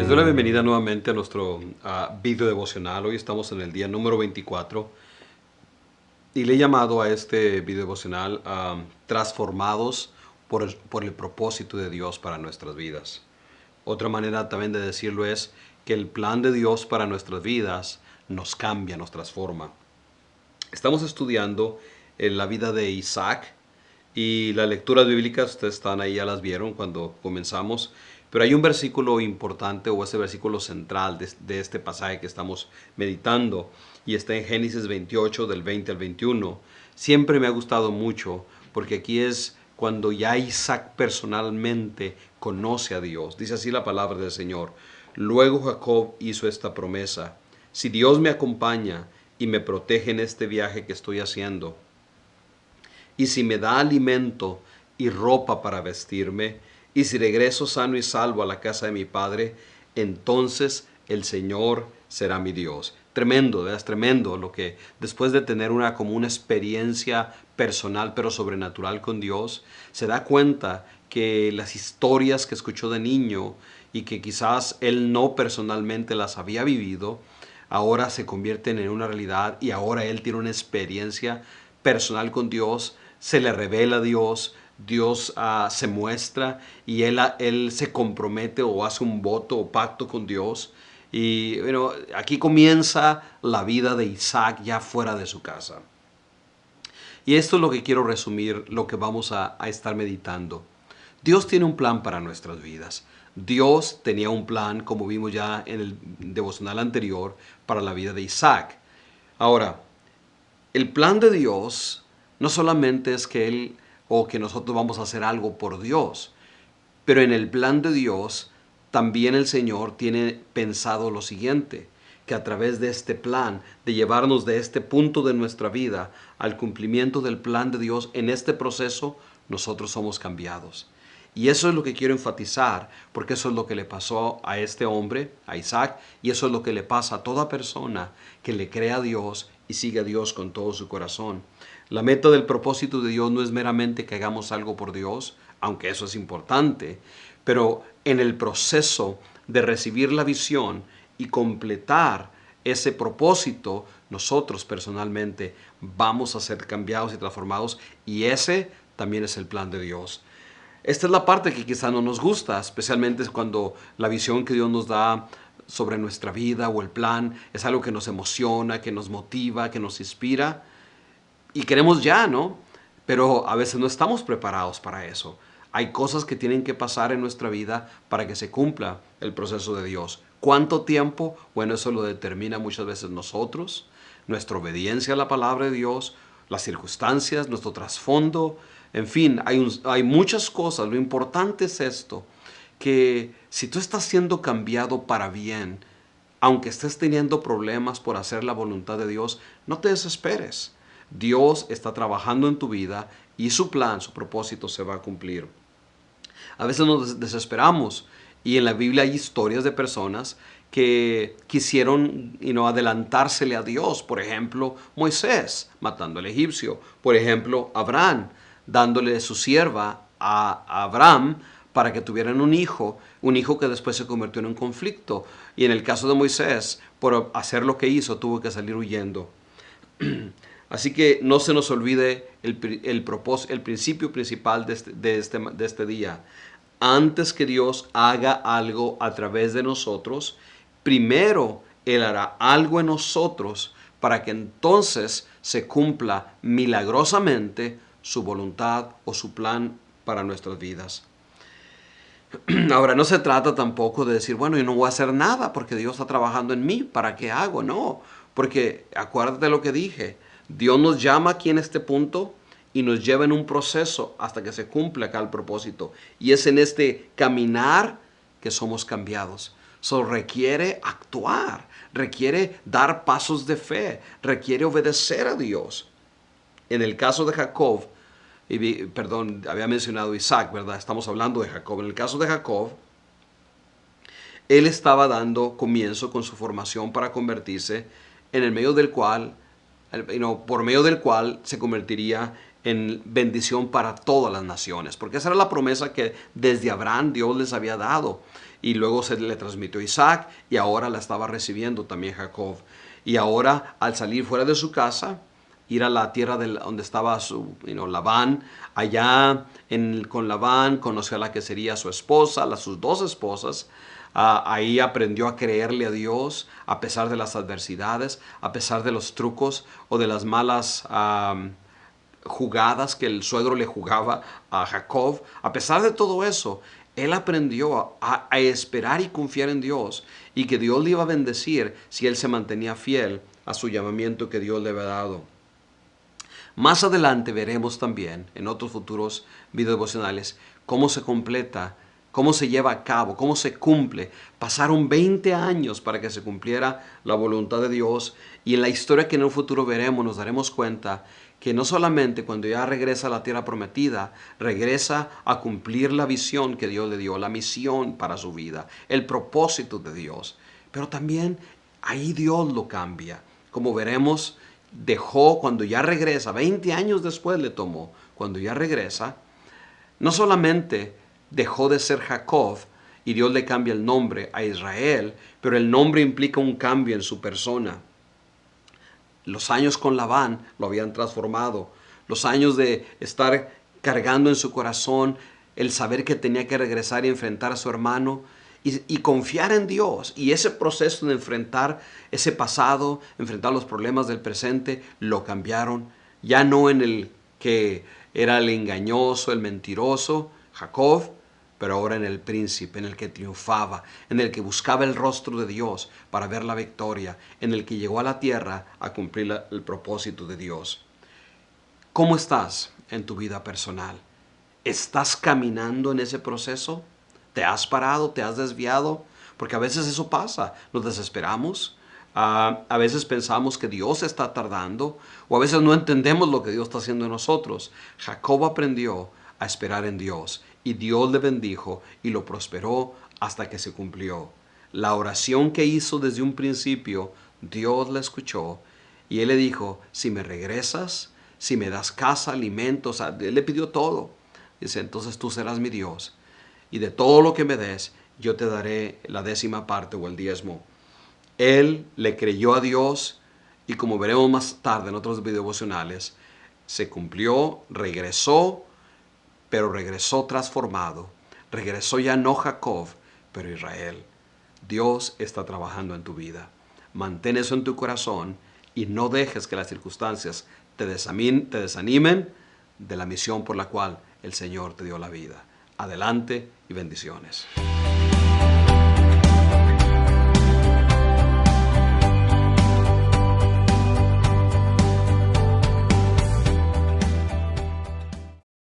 Les doy la bienvenida nuevamente a nuestro video devocional. Hoy estamos en el día número 24 y le he llamado a este video devocional Transformados por el propósito de Dios para nuestras vidas. Otra manera también de decirlo es que el plan de Dios para nuestras vidas nos cambia, nos transforma. Estamos estudiando la vida de Isaac y las lecturas bíblicas, ustedes están ahí, ya las vieron cuando comenzamos. Pero hay un versículo importante o ese versículo central de este pasaje que estamos meditando y está en Génesis 28 del 20 al 21. Siempre me ha gustado mucho porque aquí es cuando ya Isaac personalmente conoce a Dios. Dice así la palabra del Señor. Luego Jacob hizo esta promesa: si Dios me acompaña y me protege en este viaje que estoy haciendo, y si me da alimento y ropa para vestirme, y si regreso sano y salvo a la casa de mi padre, entonces el Señor será mi Dios. Tremendo, ¿verdad? Es tremendo lo que después de tener como una experiencia personal pero sobrenatural con Dios, se da cuenta que las historias que escuchó de niño y que quizás él no personalmente las había vivido, ahora se convierten en una realidad y ahora él tiene una experiencia personal con Dios, se le revela a Dios, Dios se muestra y él se compromete o hace un voto o pacto con Dios. Y bueno, aquí comienza la vida de Isaac ya fuera de su casa. Y esto es lo que quiero resumir, lo que vamos a estar meditando. Dios tiene un plan para nuestras vidas. Dios tenía un plan, como vimos ya en el devocional anterior, para la vida de Isaac. Ahora, el plan de Dios no solamente es que Él o que nosotros vamos a hacer algo por Dios, pero en el plan de Dios también el Señor tiene pensado lo siguiente, que a través de este plan, de llevarnos de este punto de nuestra vida al cumplimiento del plan de Dios, en este proceso nosotros somos cambiados. Y eso es lo que quiero enfatizar, porque eso es lo que le pasó a este hombre, a Isaac, y eso es lo que le pasa a toda persona que le cree a Dios y sigue a Dios con todo su corazón. La meta del propósito de Dios no es meramente que hagamos algo por Dios, aunque eso es importante, pero en el proceso de recibir la visión y completar ese propósito, nosotros personalmente vamos a ser cambiados y transformados, y ese también es el plan de Dios. Esta es la parte que quizá no nos gusta, especialmente cuando la visión que Dios nos da sobre nuestra vida o el plan es algo que nos emociona, que nos motiva, que nos inspira y queremos ya, ¿no? Pero a veces no estamos preparados para eso. Hay cosas que tienen que pasar en nuestra vida para que se cumpla el proceso de Dios. ¿Cuánto tiempo? Bueno, eso lo determina muchas veces nosotros, nuestra obediencia a la palabra de Dios, las circunstancias, nuestro trasfondo. En fin, hay muchas cosas. Lo importante es esto, que si tú estás siendo cambiado para bien, aunque estés teniendo problemas por hacer la voluntad de Dios, no te desesperes. Dios está trabajando en tu vida y su plan, su propósito se va a cumplir. A veces nos desesperamos y en la Biblia hay historias de personas que quisieron adelantársele a Dios. Por ejemplo, Moisés matando al egipcio. Por ejemplo, Abraham dándole su sierva a Abraham para que tuvieran un hijo que después se convirtió en un conflicto. Y en el caso de Moisés, por hacer lo que hizo, tuvo que salir huyendo. Así que no se nos olvide el principio principal de este día. Antes que Dios haga algo a través de nosotros, primero Él hará algo en nosotros para que entonces se cumpla milagrosamente su voluntad o su plan para nuestras vidas. Ahora, no se trata tampoco de decir, bueno, yo no voy a hacer nada porque Dios está trabajando en mí, ¿para qué hago? No, porque acuérdate de lo que dije, Dios nos llama aquí en este punto y nos lleva en un proceso hasta que se cumpla acá el propósito. Y es en este caminar que somos cambiados. Eso requiere actuar, requiere dar pasos de fe, requiere obedecer a Dios. En el caso de Jacob, perdón, había mencionado Isaac, ¿verdad? Estamos hablando de Jacob. En el caso de Jacob, él estaba dando comienzo con su formación para convertirse, en el medio del cual, por medio del cual se convertiría en bendición para todas las naciones, porque esa era la promesa que desde Abraham Dios les había dado, y luego se le transmitió a Isaac, y ahora la estaba recibiendo también Jacob. Y ahora, al salir fuera de su casa, ir a la tierra donde estaba Labán, allá con Labán conoció a la que sería su esposa, sus dos esposas. Ahí aprendió a creerle a Dios a pesar de las adversidades, a pesar de los trucos o de las malas jugadas que el suegro le jugaba a Jacob. A pesar de todo eso, él aprendió a esperar y confiar en Dios, y que Dios le iba a bendecir si él se mantenía fiel a su llamamiento que Dios le había dado. Más adelante veremos también en otros futuros videodevocionales cómo se completa, cómo se lleva a cabo, cómo se cumple. Pasaron 20 años para que se cumpliera la voluntad de Dios, y en la historia que en un futuro veremos nos daremos cuenta que no solamente cuando ya regresa a la tierra prometida, regresa a cumplir la visión que Dios le dio, la misión para su vida, el propósito de Dios, pero también ahí Dios lo cambia. Como veremos, dejó, cuando ya regresa, 20 años después le tomó, cuando ya regresa, no solamente dejó de ser Jacob y Dios le cambia el nombre a Israel, pero el nombre implica un cambio en su persona. Los años con Labán lo habían transformado. Los años de estar cargando en su corazón el saber que tenía que regresar y enfrentar a su hermano y confiar en Dios. Y ese proceso de enfrentar ese pasado, enfrentar los problemas del presente, lo cambiaron. Ya no en el que era el engañoso, el mentiroso, Jacob, pero ahora en el príncipe, en el que triunfaba, en el que buscaba el rostro de Dios para ver la victoria, en el que llegó a la tierra a cumplir el propósito de Dios. ¿Cómo estás en tu vida personal? ¿Estás caminando en ese proceso? ¿Te has parado? ¿Te has desviado? Porque a veces eso pasa, nos desesperamos. A veces pensamos que Dios está tardando, o a veces no entendemos lo que Dios está haciendo en nosotros. Jacob aprendió a esperar en Dios, y Dios le bendijo y lo prosperó hasta que se cumplió. La oración que hizo desde un principio, Dios la escuchó, y él le dijo: si me regresas, si me das casa, alimentos, él le pidió todo. Dice: entonces tú serás mi Dios, y de todo lo que me des, yo te daré la 10ª parte o el diezmo. Él le creyó a Dios, y como veremos más tarde en otros videodevocionales, se cumplió, regresó, pero regresó transformado. Regresó ya no Jacob, pero Israel. Dios está trabajando en tu vida. Mantén eso en tu corazón y no dejes que las circunstancias te desanimen de la misión por la cual el Señor te dio la vida. Adelante y bendiciones.